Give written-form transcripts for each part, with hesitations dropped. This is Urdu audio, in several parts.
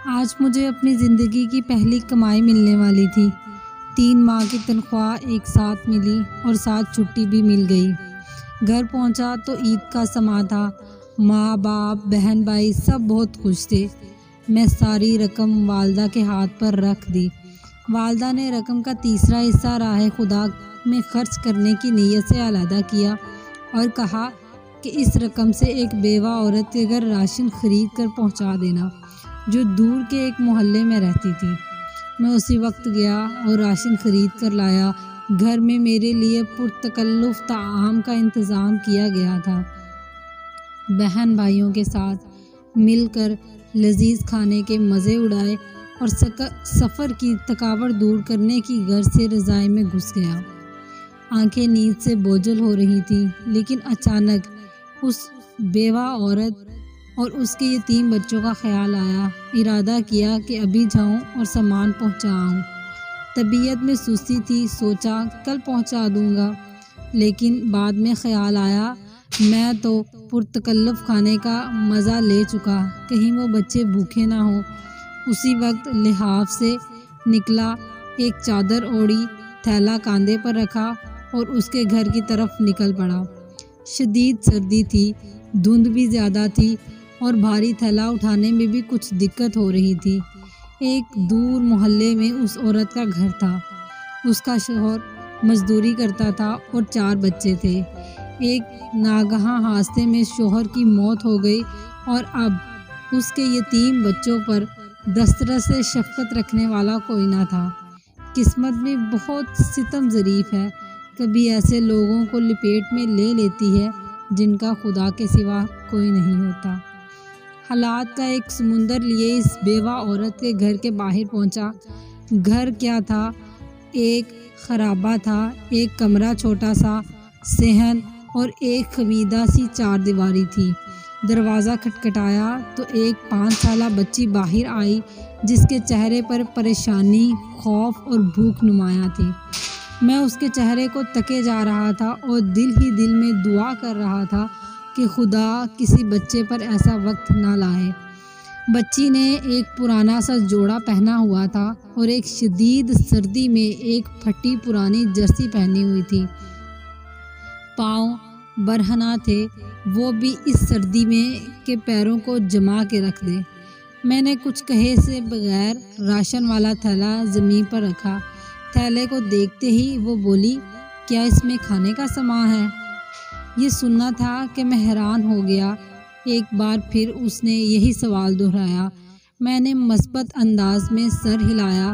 آج مجھے اپنی زندگی کی پہلی کمائی ملنے والی تھی۔ 3 ماہ کی تنخواہ ایک ساتھ ملی اور ساتھ چھٹی بھی مل گئی۔ گھر پہنچا تو عید کا سماں تھا۔ ماں باپ بہن بھائی سب بہت خوش تھے۔ میں ساری رقم والدہ کے ہاتھ پر رکھ دی۔ والدہ نے رقم کا تیسرا حصہ راہ خدا میں خرچ کرنے کی نیت سے علیحدہ کیا اور کہا کہ اس رقم سے ایک بیوہ عورت کے گھر راشن خرید کر پہنچا دینا، جو دور کے ایک محلے میں رہتی تھی۔ میں اسی وقت گیا اور راشن خرید کر لایا۔ گھر میں میرے لیے پرتکلف طعام کا انتظام کیا گیا تھا۔ بہن بھائیوں کے ساتھ مل کر لذیذ کھانے کے مزے اڑائے اور سفر کی تھکاوٹ دور کرنے کی غرض سے رضائی میں گھس گیا۔ آنکھیں نیند سے بوجھل ہو رہی تھیں، لیکن اچانک اس بیوہ عورت اور اس کے یتیم بچوں کا خیال آیا۔ ارادہ کیا کہ ابھی جاؤں اور سامان پہنچاؤں۔ طبیعت میں سستی تھی، سوچا کل پہنچا دوں گا، لیکن بعد میں خیال آیا میں تو پرتکلف کھانے کا مزہ لے چکا، کہیں وہ بچے بھوکے نہ ہوں۔ اسی وقت لحاف سے نکلا، ایک چادر اوڑھی، تھیلا کاندھے پر رکھا اور اس کے گھر کی طرف نکل پڑا۔ شدید سردی تھی، دھند بھی زیادہ تھی اور بھاری تھیلا اٹھانے میں بھی کچھ دقت ہو رہی تھی۔ ایک دور محلے میں اس عورت کا گھر تھا۔ اس کا شوہر مزدوری کرتا تھا اور 4 بچے تھے۔ ایک ناگہاں حادثے میں شوہر کی موت ہو گئی اور اب اس کے یتیم بچوں پر دسترس سے شفقت رکھنے والا کوئی نہ تھا۔ قسمت بھی بہت ستم ظریف ہے، کبھی ایسے لوگوں کو لپیٹ میں لے لیتی ہے جن کا خدا کے سوا کوئی نہیں ہوتا۔ حالات کا ایک سمندر لیے اس بیوہ عورت کے گھر کے باہر پہنچا۔ گھر کیا تھا، ایک خرابہ تھا، ایک کمرہ چھوٹا سا، صحن اور ایک خمیدہ سی 4 دیواری تھی۔ دروازہ کھٹکھٹایا تو ایک 5 سالہ بچی باہر آئی، جس کے چہرے پر پریشانی، خوف اور بھوک نمایاں تھی۔ میں اس کے چہرے کو تکے جا رہا تھا اور دل ہی دل میں دعا کر رہا تھا کہ خدا کسی بچے پر ایسا وقت نہ لائے۔ بچی نے ایک پرانا سا جوڑا پہنا ہوا تھا اور ایک شدید سردی میں ایک پھٹی پرانی جرسی پہنی ہوئی تھی۔ پاؤں برہنہ تھے، وہ بھی اس سردی میں کہ پیروں کو جما کے رکھ دے۔ میں نے کچھ کہے سے بغیر راشن والا تھیلا زمین پر رکھا۔ تھیلے کو دیکھتے ہی وہ بولی، کیا اس میں کھانے کا سامان ہے؟ یہ سننا تھا کہ میں حیران ہو گیا۔ ایک بار پھر اس نے یہی سوال دہرایا۔ میں نے مثبت انداز میں سر ہلایا۔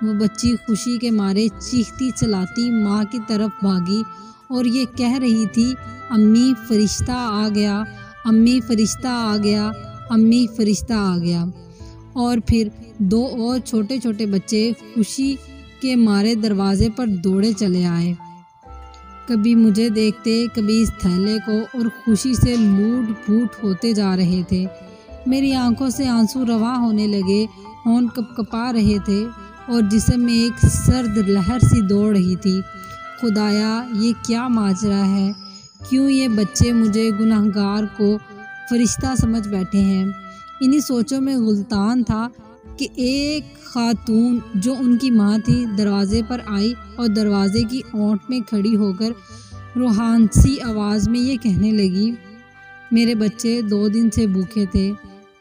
وہ بچی خوشی کے مارے چیختی چلاتی ماں کی طرف بھاگی اور یہ کہہ رہی تھی، امی فرشتہ آ گیا، امی فرشتہ آ گیا، امی فرشتہ آ گیا۔ اور پھر 2 اور چھوٹے چھوٹے بچے خوشی کے مارے دروازے پر دوڑے چلے آئے۔ کبھی مجھے دیکھتے، کبھی اس تھیلے کو، اور خوشی سے لوٹ پوٹ ہوتے جا رہے تھے۔ میری آنکھوں سے آنسو رواں ہونے لگے، ہونٹ کپکپا رہے تھے اور جسم میں ایک سرد لہر سی دوڑ رہی تھی۔ خدایا، یہ کیا ماجرا ہے؟ کیوں یہ بچے مجھے گنہگار کو فرشتہ سمجھ بیٹھے ہیں؟ انہی سوچوں میں غلطان تھا کہ ایک خاتون جو ان کی ماں تھی دروازے پر آئی اور دروازے کی اونٹ میں کھڑی ہو کر روحانسی آواز میں یہ کہنے لگی، میرے بچے 2 دن سے بھوکے تھے،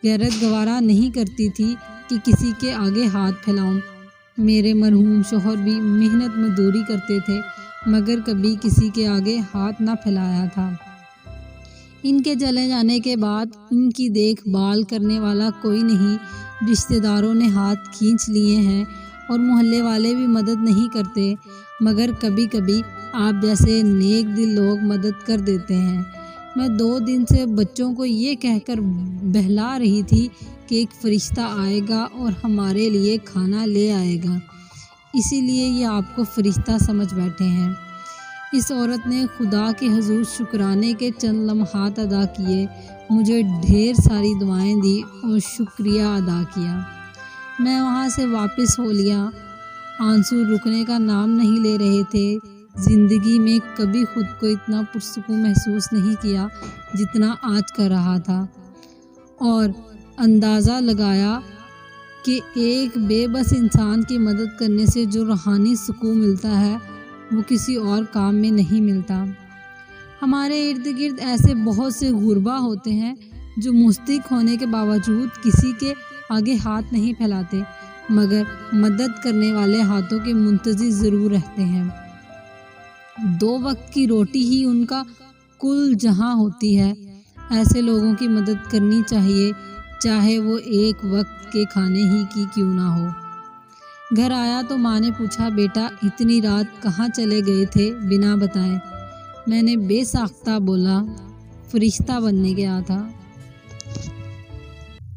غیرت گوارا نہیں کرتی تھی کہ کسی کے آگے ہاتھ پھیلاؤں۔ میرے مرحوم شوہر بھی محنت مزدوری کرتے تھے، مگر کبھی کسی کے آگے ہاتھ نہ پھیلایا تھا۔ ان کے چلے جانے کے بعد ان کی دیکھ بھال کرنے والا کوئی نہیں۔ رشتہ داروں نے ہاتھ کھینچ لیے ہیں اور محلے والے بھی مدد نہیں کرتے، مگر کبھی کبھی آپ جیسے نیک دل لوگ مدد کر دیتے ہیں۔ میں 2 دن سے بچوں کو یہ کہہ کر بہلا رہی تھی کہ ایک فرشتہ آئے گا اور ہمارے لیے کھانا لے آئے گا، اسی لیے یہ آپ کو فرشتہ سمجھ بیٹھے ہیں۔ اس عورت نے خدا کے حضور شکرانے کے چند لمحات ادا کیے، مجھے ڈھیر ساری دعائیں دی اور شکریہ ادا کیا۔ میں وہاں سے واپس ہو لیا۔ آنسو رکنے کا نام نہیں لے رہے تھے۔ زندگی میں کبھی خود کو اتنا پرسکون محسوس نہیں کیا جتنا آج کر رہا تھا، اور اندازہ لگایا کہ ایک بے بس انسان کی مدد کرنے سے جو روحانی سکون ملتا ہے وہ کسی اور کام میں نہیں ملتا۔ ہمارے ارد گرد ایسے بہت سے غربا ہوتے ہیں جو مستحق ہونے کے باوجود کسی کے آگے ہاتھ نہیں پھیلاتے، مگر مدد کرنے والے ہاتھوں کے منتظر ضرور رہتے ہیں۔ 2 وقت کی روٹی ہی ان کا کل جہاں ہوتی ہے۔ ایسے لوگوں کی مدد کرنی چاہیے، چاہے وہ ایک وقت کے کھانے ہی کی کیوں نہ ہو۔ گھر آیا تو ماں نے پوچھا، بیٹا اتنی رات کہاں چلے گئے تھے بنا بتائے؟ میں نے بے ساختہ بولا، فرشتہ بننے گیا تھا۔